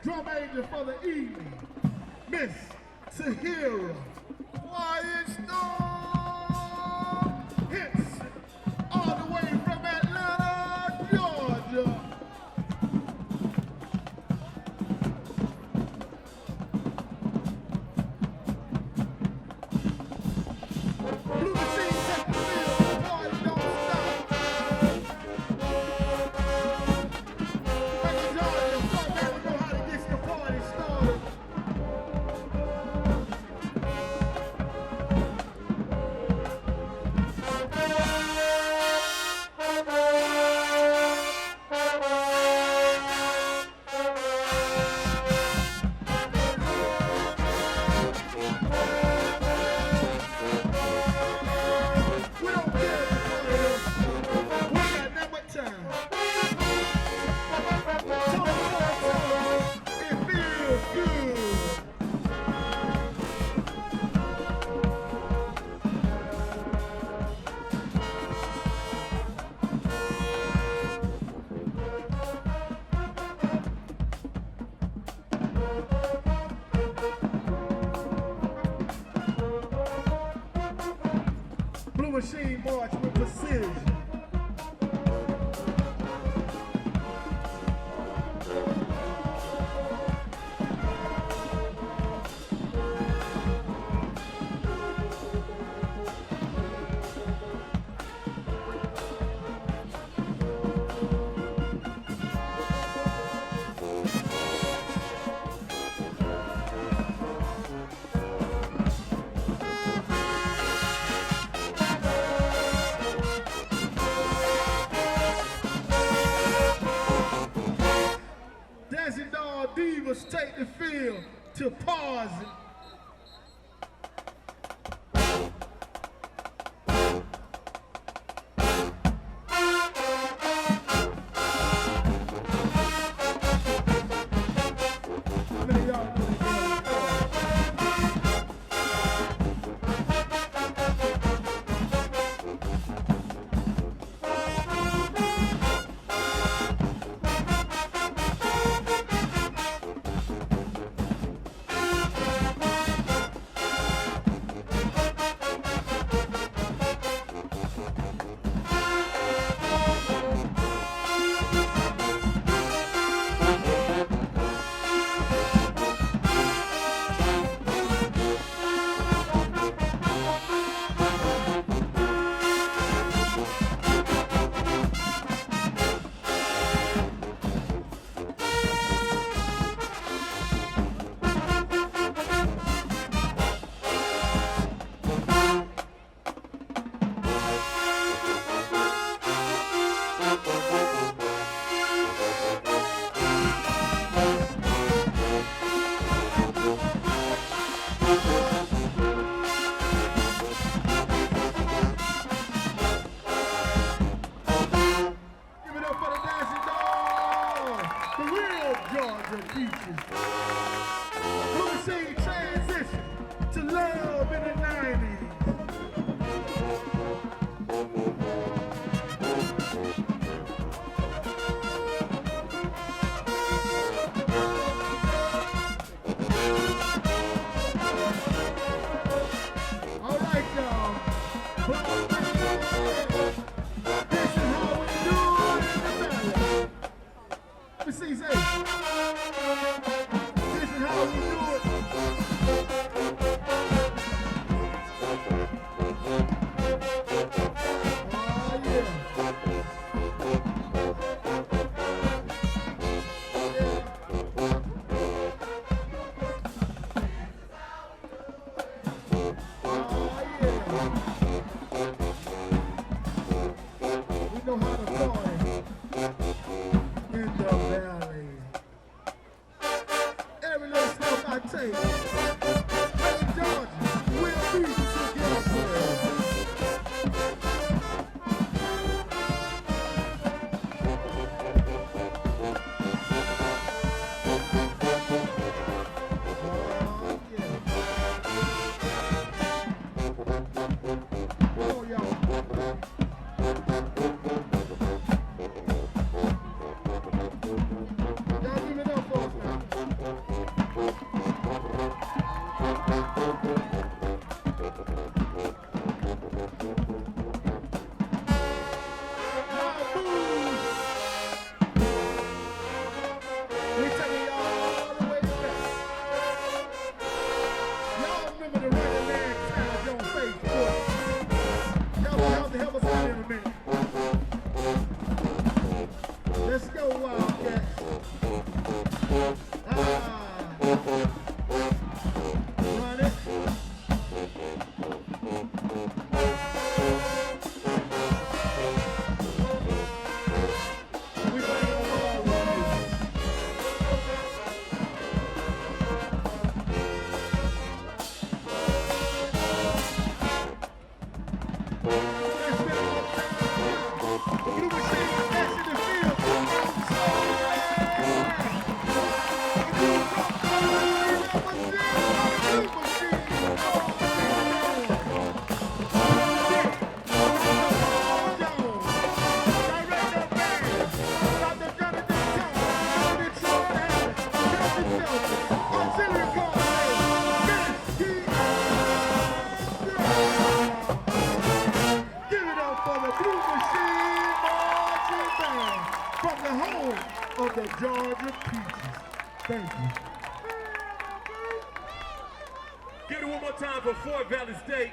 drum angel for the evening, Miss Tahira. Wyatt Storm hits all the way from Atlanta, Georgia. Blue machine set the field, the party don't stop. Like a Georgia, fuck never know how to get the party started. We don't care if we got that much time. It feels good. Blue machine march with precision. Dancing Dog Divas take the field to pause it. How many of y'all know they got Give it up for the Dancing Dog, the real Georgia peaches. Blue machine transition to love in the 90s. All right, y'all. This is how we do it in the valley. Let me see, say. This is how we do it. Oh, yeah. We know how to party in the valley. Every little step I take, in Georgia, we'll be together. Y'all give it up for us now. Let's go, Wildcats. Run it. We playing on ball with you. Let's spend more time. You machine that's in the field. From the home of the Georgia Peaches. Thank you. Give it one more time for Fort Valley State.